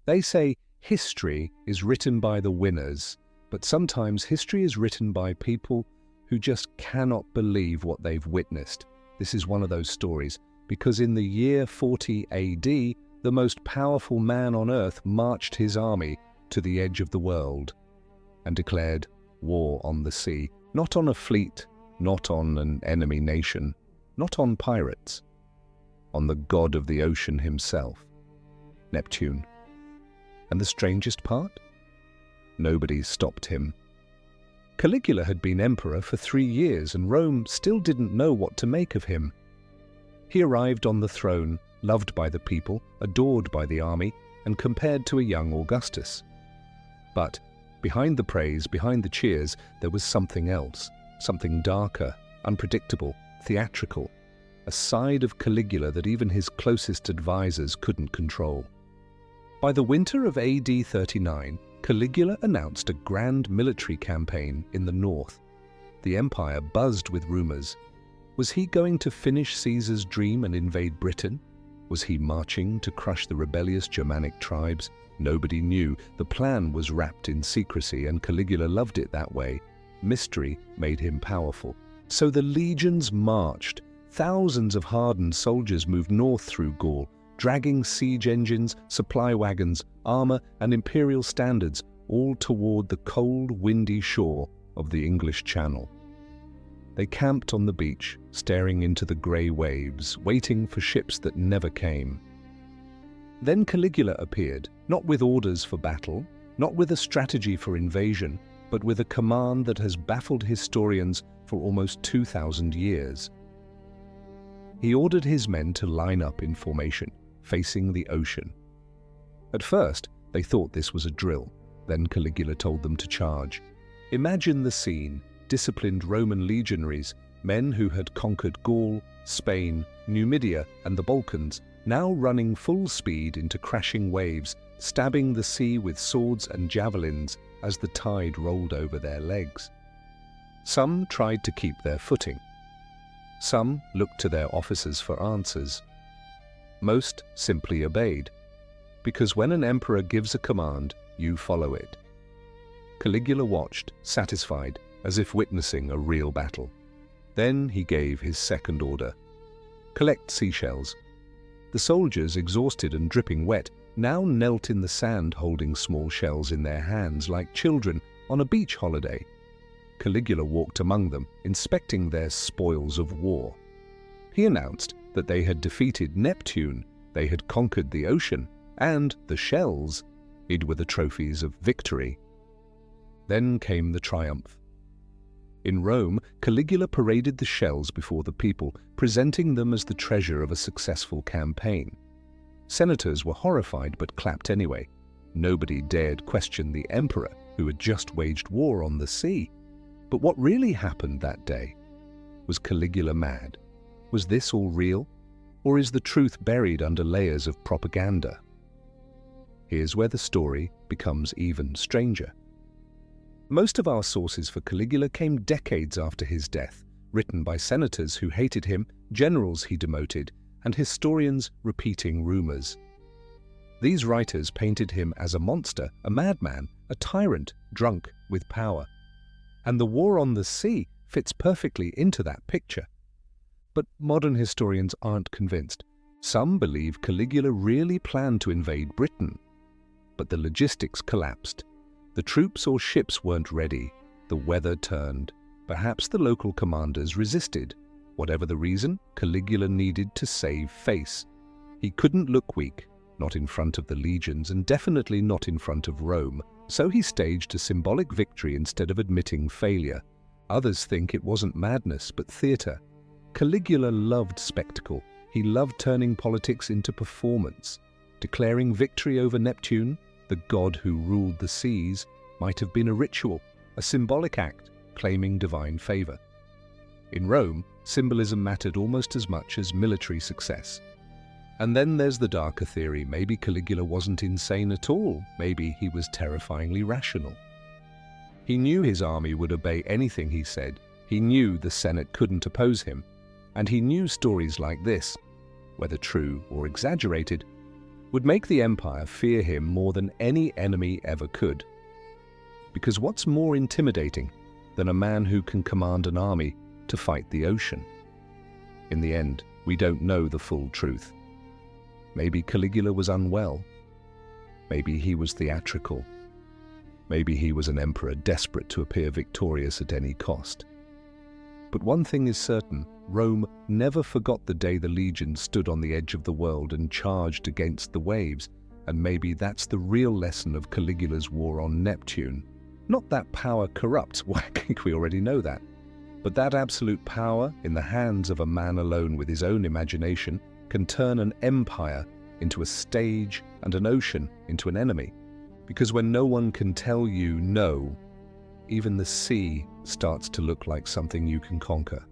They say history is written by the winners, but sometimes history is written by people who just cannot believe what they've witnessed. This is one of those stories, because in the year 40 AD, the most powerful man on earth marched his army to the edge of the world and declared war on the sea, not on a fleet, not on an enemy nation, not on pirates, on the god of the ocean himself, Neptune. And the strangest part? Nobody stopped him. Caligula had been emperor for 3 years, and Rome still didn't know what to make of him. He arrived on the throne, loved by the people, adored by the army, and compared to a young Augustus. But behind the praise, behind the cheers, there was something else, something darker, unpredictable, theatrical, a side of Caligula that even his closest advisors couldn't control. By the winter of AD 39, Caligula announced a grand military campaign in the north. The empire buzzed with rumors. Was he going to finish Caesar's dream and invade Britain? Was he marching to crush the rebellious Germanic tribes? Nobody knew. The plan was wrapped in secrecy, and Caligula loved it that way. Mystery made him powerful. So the legions marched. Thousands of hardened soldiers moved north through Gaul, dragging siege engines, supply wagons, armor, and imperial standards, all toward the cold, windy shore of the English Channel. They camped on the beach, staring into the grey waves, waiting for ships that never came. Then Caligula appeared, not with orders for battle, not with a strategy for invasion, but with a command that has baffled historians for almost 2,000 years. He ordered his men to line up in formation, facing the ocean. At first, they thought this was a drill. Then Caligula told them to charge. Imagine the scene: disciplined Roman legionaries, men who had conquered Gaul, Spain, Numidia, and the Balkans, now running full speed into crashing waves, stabbing the sea with swords and javelins as the tide rolled over their legs. Some tried to keep their footing. Some looked to their officers for answers. Most simply obeyed, because when an emperor gives a command, you follow it. Caligula watched, satisfied, as if witnessing a real battle. Then he gave his second order: collect seashells. The soldiers, exhausted and dripping wet, now knelt in the sand holding small shells in their hands like children on a beach holiday. Caligula walked among them, inspecting their spoils of war. He announced that they had defeated Neptune, they had conquered the ocean, and the shells, it were the trophies of victory. Then came the triumph. In Rome, Caligula paraded the shells before the people, presenting them as the treasure of a successful campaign. Senators were horrified but clapped anyway. Nobody dared question the emperor, who had just waged war on the sea. But what really happened that day? Was Caligula mad? Was this all real? Or is the truth buried under layers of propaganda? Here's where the story becomes even stranger. Most of our sources for Caligula came decades after his death, written by senators who hated him, generals he demoted, and historians repeating rumors. These writers painted him as a monster, a madman, a tyrant, drunk with power. And the war on the sea fits perfectly into that picture. But modern historians aren't convinced. Some believe Caligula really planned to invade Britain. But the logistics collapsed. The troops or ships weren't ready. The weather turned. Perhaps the local commanders resisted. Whatever the reason, Caligula needed to save face. He couldn't look weak, not in front of the legions and definitely not in front of Rome. So he staged a symbolic victory instead of admitting failure. Others think it wasn't madness, but theater. Caligula loved spectacle. He loved turning politics into performance. Declaring victory over Neptune, the god who ruled the seas, might have been a ritual, a symbolic act claiming divine favor. In Rome, symbolism mattered almost as much as military success. And then there's the darker theory. Maybe Caligula wasn't insane at all. Maybe he was terrifyingly rational. He knew his army would obey anything he said. He knew the Senate couldn't oppose him. And he knew stories like this, whether true or exaggerated, would make the empire fear him more than any enemy ever could. Because what's more intimidating than a man who can command an army to fight the ocean? In the end, we don't know the full truth. Maybe Caligula was unwell. Maybe he was theatrical. Maybe he was an emperor desperate to appear victorious at any cost. But one thing is certain, Rome never forgot the day the legions stood on the edge of the world and charged against the waves, and maybe that's the real lesson of Caligula's war on Neptune. Not that power corrupts, well, I think we already know that, but that absolute power in the hands of a man alone with his own imagination can turn an empire into a stage and an ocean into an enemy. Because when no one can tell you no, even the sea starts to look like something you can conquer.